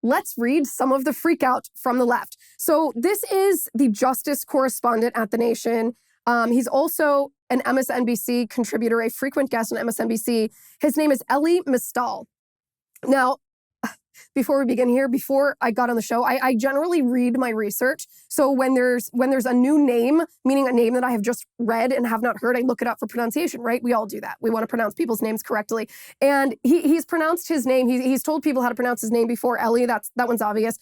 let's read some of the freakout from the left. So this is the justice correspondent at The Nation. He's also an MSNBC contributor, a frequent guest on MSNBC. His name is Elie Mystal. Now, before we begin here, before I got on the show, I generally read my research. So when there's a new name, meaning a name that I have just read and have not heard, I look it up for pronunciation, right? We all do that. We want to pronounce people's names correctly. And he's pronounced his name. He's told people how to pronounce his name before. Elie, that one's obvious.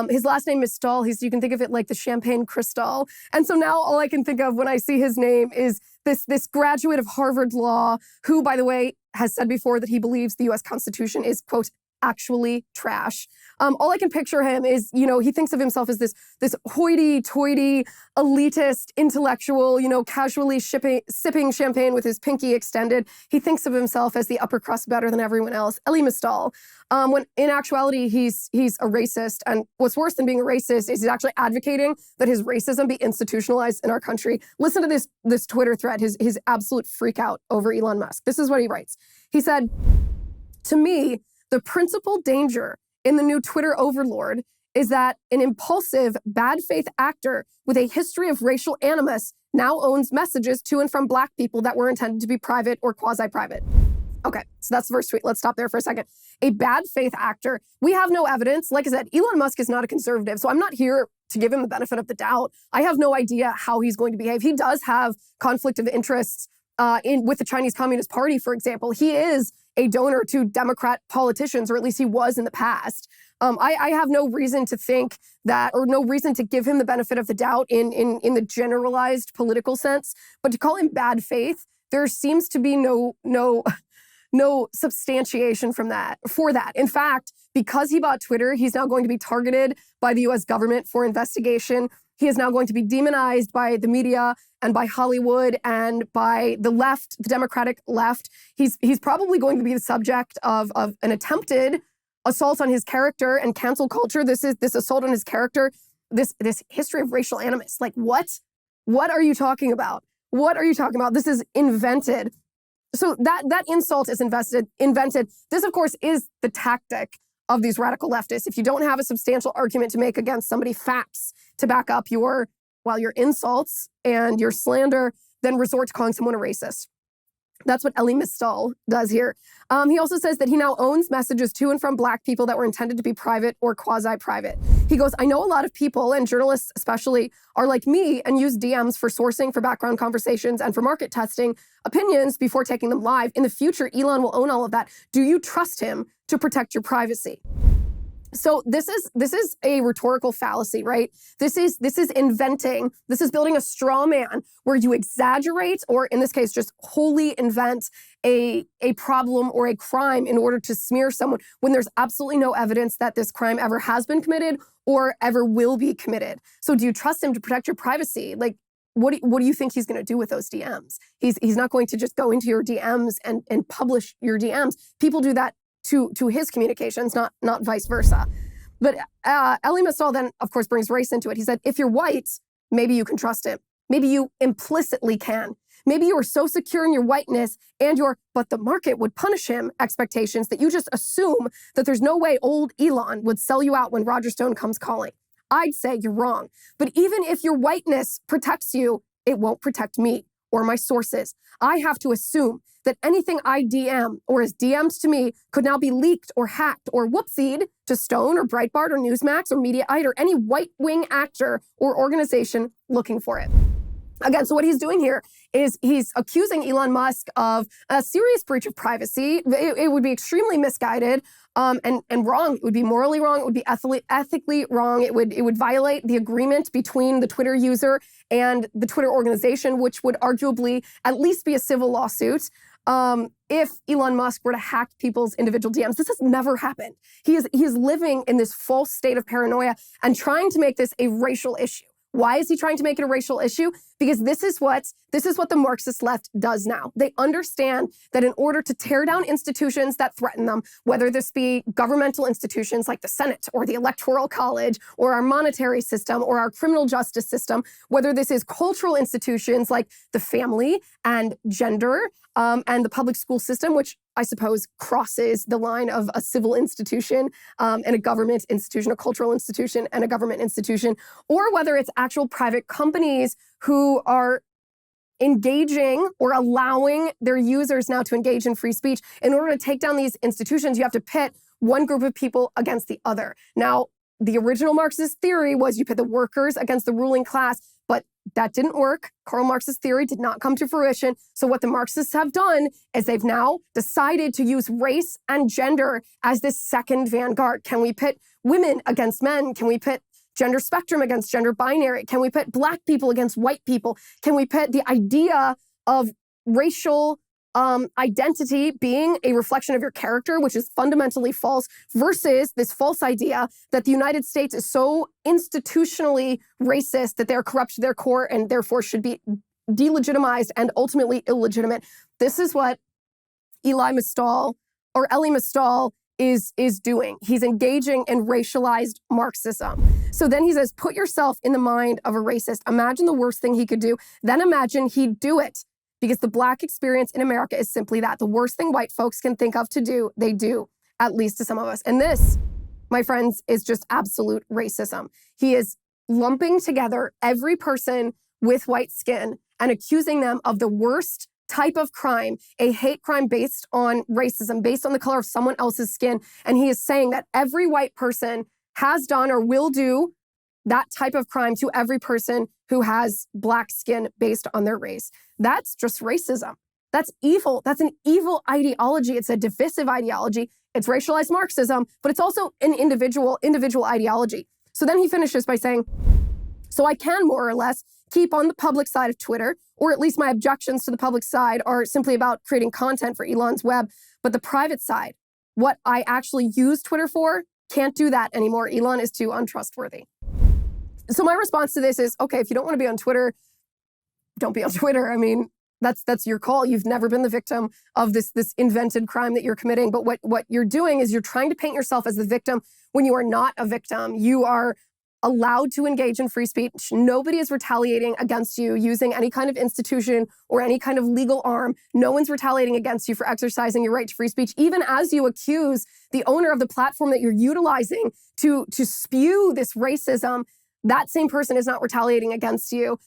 His last name is Stahl. You can think of it like the champagne crystal. And so now all I can think of when I see his name is this graduate of Harvard Law, who, by the way, has said before that he believes the U.S. Constitution is, quote, actually trash. All I can picture him is, he thinks of himself as this hoity-toity, elitist, intellectual, casually sipping champagne with his pinky extended. He thinks of himself as the upper crust better than everyone else. Elie Mystal. When in actuality, he's a racist. And what's worse than being a racist is he's actually advocating that his racism be institutionalized in our country. Listen to this Twitter thread, his absolute freak out over Elon Musk. This is what he writes. He said, "To me, the principal danger in the new Twitter overlord is that an impulsive, bad faith actor with a history of racial animus now owns messages to and from Black people that were intended to be private or quasi-private." Okay, so that's the first tweet. Let's stop there for a second. A bad faith actor. We have no evidence. Like I said, Elon Musk is not a conservative, so I'm not here to give him the benefit of the doubt. I have no idea how he's going to behave. He does have conflict of interests with the Chinese Communist Party, for example. He is a donor to Democrat politicians, or at least he was in the past. I have no reason to think that, or no reason to give him the benefit of the doubt in the generalized political sense. But to call him bad faith, there seems to be no substantiation for that. In fact, because he bought Twitter, he's now going to be targeted by the U.S. government for investigation. He is now going to be demonized by the media and by Hollywood and by the left, the Democratic left. He's probably going to be the subject of an attempted assault on his character and cancel culture. This assault on his character, this history of racial animus. Like, what? What are you talking about? What are you talking about? This is invented. So that insult is invented. This, of course, is the tactic of these radical leftists. If you don't have a substantial argument to make against somebody, facts to back up your insults and your slander, then resort to calling someone a racist. That's what Elie Mystal does here. He also says that he now owns messages to and from Black people that were intended to be private or quasi-private. He goes, "I know a lot of people, and journalists especially, are like me and use DMs for sourcing, for background conversations, and for market testing opinions before taking them live. In the future, Elon will own all of that. Do you trust him to protect your privacy?" So this is a rhetorical fallacy, right? This is inventing, this is building a straw man where you exaggerate, or in this case, just wholly invent a problem or a crime in order to smear someone when there's absolutely no evidence that this crime ever has been committed or ever will be committed. So do you trust him to protect your privacy? Like, what do you think he's going to do with those DMs? He's not going to just go into your DMs and publish your DMs. People do that to his communications, not vice versa. But Elie Mystal then, of course, brings race into it. He said, if you're white, maybe you can trust him. Maybe you implicitly can. Maybe you are so secure in your whiteness and but the market would punish him expectations that you just assume that there's no way old Elon would sell you out when Roger Stone comes calling. I'd say you're wrong. But even if your whiteness protects you, it won't protect me or my sources. I have to assume that anything I DM or is DM'd to me could now be leaked or hacked or whoopsied to Stone or Breitbart or Newsmax or Mediaite or any right-wing actor or organization looking for it. Again, so what he's doing here is he's accusing Elon Musk of a serious breach of privacy. It would be extremely misguided and wrong. It would be morally wrong. It would be ethically wrong. It would violate the agreement between the Twitter user and the Twitter organization, which would arguably at least be a civil lawsuit. If Elon Musk were to hack people's individual DMs. This has never happened. He is living in this false state of paranoia and trying to make this a racial issue. Why is he trying to make it a racial issue? Because this is what the Marxist left does now. They understand that in order to tear down institutions that threaten them, whether this be governmental institutions like the Senate or the Electoral College or our monetary system or our criminal justice system, whether this is cultural institutions like the family and gender and the public school system, which I suppose crosses the line of a civil institution and a government institution, a cultural institution and a government institution, or whether it's actual private companies who are engaging or allowing their users now to engage in free speech. In order to take down these institutions, you have to pit one group of people against the other. Now, the original Marxist theory was you pit the workers against the ruling class, but that didn't work. Karl Marx's theory did not come to fruition. So what the Marxists have done is they've now decided to use race and gender as this second vanguard. Can we pit women against men? Can we pit gender spectrum against gender binary? Can we pit Black people against white people? Can we pit the idea of racial identity being a reflection of your character, which is fundamentally false, versus this false idea that the United States is so institutionally racist that they're corrupt to their core and therefore should be delegitimized and ultimately illegitimate? This is what Elie Mystal is doing. He's engaging in racialized Marxism. So then he says, put yourself in the mind of a racist. Imagine the worst thing he could do. Then imagine he'd do it. Because the Black experience in America is simply that. The worst thing white folks can think of to do, they do, at least to some of us. And this, my friends, is just absolute racism. He is lumping together every person with white skin and accusing them of the worst type of crime, a hate crime based on racism, based on the color of someone else's skin. And he is saying that every white person has done or will do that type of crime to every person who has Black skin based on their race. That's just racism. That's evil. That's an evil ideology. It's a divisive ideology. It's racialized Marxism, but it's also an individual ideology. So then he finishes by saying, so I can more or less keep on the public side of Twitter, or at least my objections to the public side are simply about creating content for Elon's web. But the private side, what I actually use Twitter for, can't do that anymore. Elon is too untrustworthy. So my response to this is, okay, if you don't want to be on Twitter, don't be on Twitter. I mean, that's your call. You've never been the victim of this invented crime that you're committing. But what you're doing is you're trying to paint yourself as the victim when you are not a victim. You are allowed to engage in free speech. Nobody is retaliating against you using any kind of institution or any kind of legal arm. No one's retaliating against you for exercising your right to free speech, even as you accuse the owner of the platform that you're utilizing to spew this racism. That same person is not retaliating against you.